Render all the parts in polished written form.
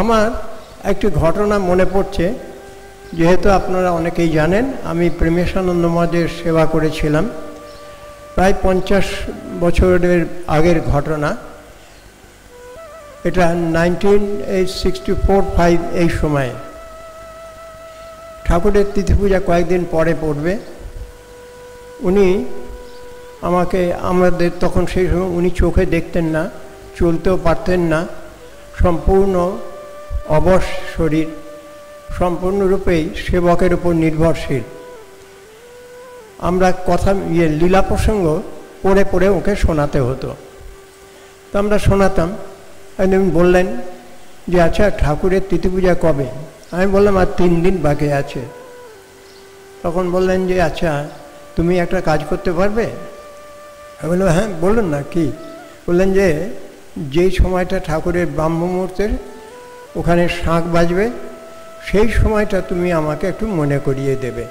আমার একটি ঘটনা মনে পড়ছে, যেহেতু আপনারা অনেকেই জানেন আমি প্রেমেশানন্দ মহারাজের সেবা করেছিলাম। প্রায় 50 বছরের আগের ঘটনা এটা। 1964-65 এই সময়ে ঠাকুরের তিথি পূজা কয়েকদিন পরে পড়বে। উনি আমাকে, আমাদের তখন সেই সময় উনি চোখে দেখতেন না, চলতেও পারতেন না, সম্পূর্ণ অবশ শরীর, সম্পূর্ণরূপেই সেবকের উপর নির্ভরশীল। আমরা কথা লীলা প্রসঙ্গ পড়ে পড়ে ওকে শোনাতে হতো। তো আমরা শোনাতাম। একদিন বললেন যে আচ্ছা ঠাকুরের তিথি পূজা কবে? আমি বললাম আর 3 দিন বাকি আছে। তখন বললেন যে আচ্ছা তুমি একটা কাজ করতে পারবে? আমি বললাম হ্যাঁ বলুন না কি। বললেন যে যেই সময়টা ঠাকুরের ব্রাহ্ম মুহূর্তের ওখানে শাঁখ বাজবে সেই সময়টা তুমি আমাকে একটু মনে করিয়ে দেবে।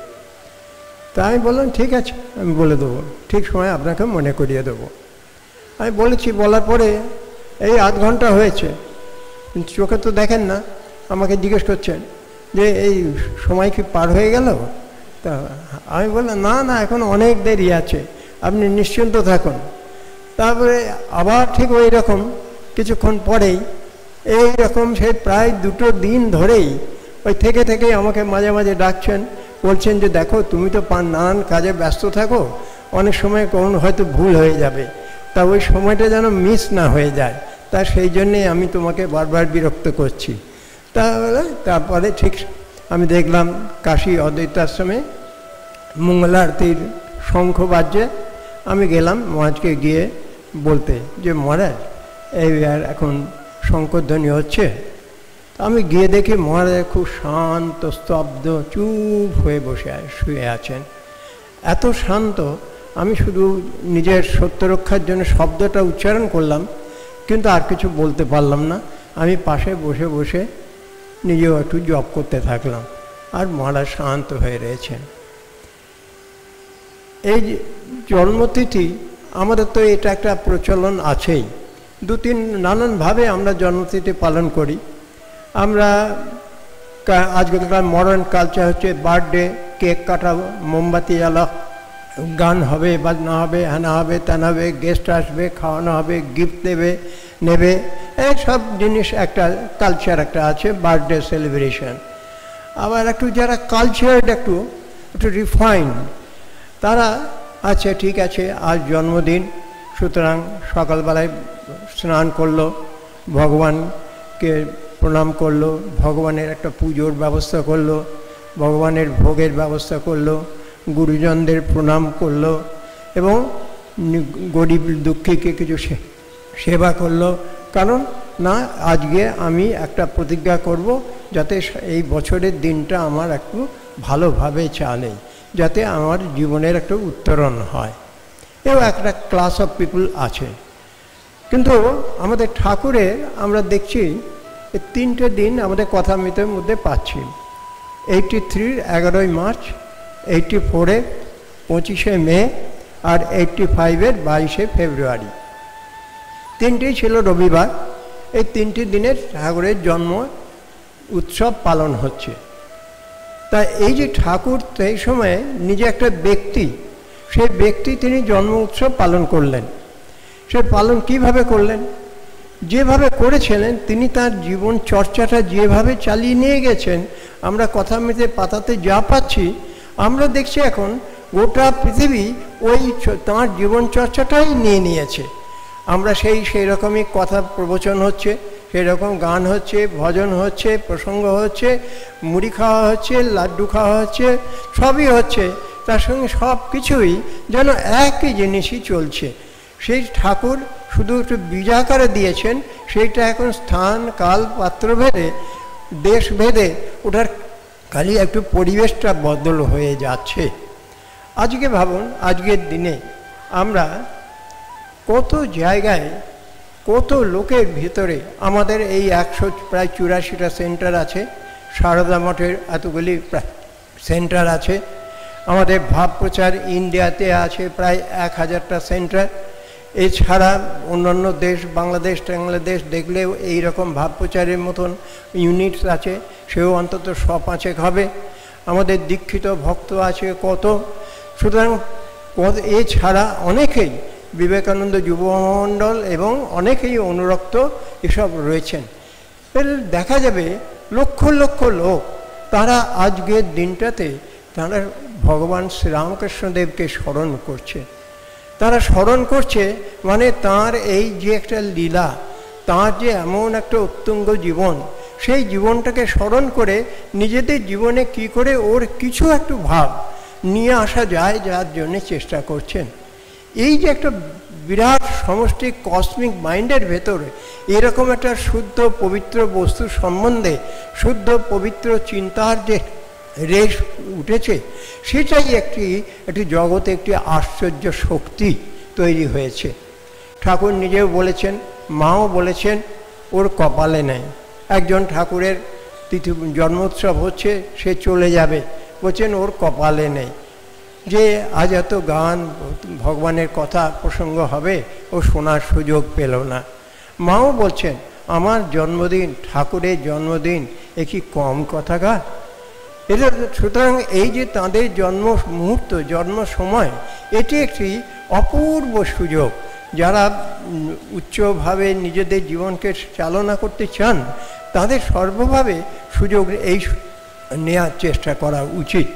তা আমি বললাম ঠিক আছে, আমি বলে দেবো, ঠিক সময় আপনাকে মনে করিয়ে দেবো। আমি বলেছি, বলার পরে এই আধ ঘন্টা হয়েছে, কিন্তু চোখে তো দেখেন না। আমাকে জিজ্ঞেস করছেন যে এই সময় কি পার হয়ে গেল? তা আমি বললাম না না, এখন অনেক দেরি আছে, আপনি নিশ্চিন্ত থাকুন। তারপরে আবার ঠিক ওই রকম কিছুক্ষণ পরেই এই রকম সে প্রায় 2 দিন ধরেই ওই থেকে থেকেই আমাকে মাঝে মাঝে ডাকছেন, বলছেন যে দেখো তুমি তো নানান কাজে ব্যস্ত থাকো, অনেক সময় কখন হয়তো ভুল হয়ে যাবে, তা ওই সময়টা যেন মিস না হয়ে যায়, তা সেই জন্যেই আমি তোমাকে বারবার বিরক্ত করছি। তারপরে ঠিক আমি দেখলাম কাশী অদ্বৈত আশ্রমে মঙ্গলারতির শঙ্খ বাজছে। আমি গেলাম মহারাজকে গিয়ে বলতে যে মহারাজ এই এখন শঙ্করধ্বনি হচ্ছে। আমি গিয়ে দেখি মহারাজ খুব শান্ত স্তব্ধ চুপ হয়ে শুয়ে আছেন। এত শান্ত, আমি শুধু নিজের সত্য রক্ষার জন্য শব্দটা উচ্চারণ করলাম, কিন্তু আর কিছু বলতে পারলাম না। আমি পাশে বসে বসে নিজেও একটু জপ করতে থাকলাম, আর মহারাজ শান্ত হয়ে রয়েছেন। এই জন্মতিথি আমাদের তো এটা একটা প্রচলন আছেই, 2-3 নানানভাবে আমরা জন্মতিথি পালন করি। আমরা আজকালকার মডার্ন কালচার হচ্ছে বার্থডে, কেক কাটাবো, মোমবাতি জ্বালা, গান হবে, বাজনা হবে, হ্যানা হবে, ত্যানা হবে, গেস্ট আসবে, খাওয়ানো হবে, গিফট দেবে নেবে, এই সব জিনিস একটা কালচার একটা আছে বার্থডে সেলিব্রেশন। আবার একটু যারা কালচার্ড একটু রিফাইন্ড, তারা আচ্ছা ঠিক আছে আজ জন্মদিন, সুতরাং সকালবেলায় স্নান করলো, ভগবানকে প্রণাম করলো, ভগবানের একটা পুজোর ব্যবস্থা করলো, ভগবানের ভোগের ব্যবস্থা করলো, গুরুজনদের প্রণাম করলো এবং গরিব দুঃখীকে কিছু সেবা করলো। কারণ না, আজকে আমি একটা প্রতিজ্ঞা করব যাতে এই বছরের দিনটা আমার একটু ভালোভাবে চলে, যাতে আমার জীবনের একটা উত্তরণ হয়। এও একটা ক্লাস অফ পিপুল আছে। কিন্তু আমাদের ঠাকুরের আমরা দেখছি এই 3টে দিন আমাদের কথা মিতের মধ্যে পাচ্ছি। 83 11ই মার্চ, 84 25শে মে, আর 85 22শে ফেব্রুয়ারি। 3টেই ছিল রবিবার। এই 3টে দিনের ঠাকুরের জন্ম উৎসব পালন হচ্ছে। তা এই যে ঠাকুর সেই সময়ে নিজে একটা ব্যক্তি, সেই ব্যক্তি তিনি জন্ম উৎসব পালন করলেন। সে পালন কিভাবে করলেন? যেভাবে করেছিলেন, তিনি তার জীবন চর্চাটা যেভাবে চালিয়ে নিয়ে গেছেন, আমরা কথা মেতে পাতাতে যা পাচ্ছি, আমরা দেখছি এখন গোটা পৃথিবী ওই তাঁর জীবন চর্চাটাই নিয়ে নিয়েছে। আমরা সেই রকমই কথা প্রবচন হচ্ছে, সেই রকম গান হচ্ছে, ভজন হচ্ছে, প্রসঙ্গ হচ্ছে, মুড়ি খাওয়া হচ্ছে, লাড্ডু খাওয়া হচ্ছে, সবই হচ্ছে। তার সঙ্গে সব কিছুই যেন একই জিনিসই চলছে। সেই ঠাকুর শুধু একটু বীজাকারে দিয়েছেন, সেইটা এখন স্থান কাল পাত্র ভেদে, দেশ ভেদে ওটার খালি একটু পরিবেশটা বদল হয়ে যাচ্ছে। আজকে ভাবুন, আজকের দিনে আমরা কত জায়গায় কত লোকের ভিতরে আমাদের এই 184টা সেন্টার আছে, সারদা মঠের এতগুলি সেন্টার আছে, আমাদের ভাব প্রচার ইন্ডিয়াতে আছে প্রায় 1000টা সেন্টার। এছাড়া অন্যান্য দেশ বাংলাদেশ টাংলাদেশ দেখলেও এই রকম ভাব প্রচারের মতন ইউনিটস আছে, সেও অন্তত 100-5 হবে। আমাদের দীক্ষিত ভক্ত আছে কত। সুতরাং এছাড়া অনেকেই বিবেকানন্দ যুবমণ্ডল এবং অনেকেই অনুরক্ত এসব রয়েছেন। দেখা যাবে লক্ষ লক্ষ লোক তারা আজকের দিনটাতে তারা ভগবান শ্রীরামকৃষ্ণদেবকে স্মরণ করছে। তারা স্মরণ করছে মানে তাঁর এই যে একটা লীলা, তাঁর যে এমন একটা উত্তুঙ্গ জীবন, সেই জীবনটাকে স্মরণ করে নিজেদের জীবনে কি করে ওর কিছু একটু ভাব নিয়ে আসা যায়, যার জন্যে চেষ্টা করছেন। এই যে একটা বিরাট সমষ্টি কসমিক মাইন্ডের ভেতরে এরকম একটা শুদ্ধ পবিত্র বস্তু সম্বন্ধে শুদ্ধ পবিত্র চিন্তার যে রেশ উঠেছে, সেটাই একটি জগতে একটি আশ্চর্য শক্তি তৈরি হয়েছে। ঠাকুর নিজেও বলেছেন, মাও বলেছেন, ওর কপালে নেই। একজন ঠাকুরের তিথি জন্মোৎসব হচ্ছে, সে চলে যাবে, বলছেন ওর কপালে নেই যে আজ এত গান ভগবানের কথা প্রসঙ্গ হবে, ও শোনার সুযোগ পেল না। মাও বলছেন আমার জন্মদিন, ঠাকুরের জন্মদিন, এ কি কম কথাকার? এটা সুতরাং এই যে তাঁদের জন্ম মুহূর্ত, জন্ম সময়, এটি একটি অপূর্ব সুযোগ। যারা উচ্চভাবে নিজেদের জীবনকে চালনা করতে চান তাদের সর্বভাবে সুযোগ এই নেওয়ার চেষ্টা করা উচিত।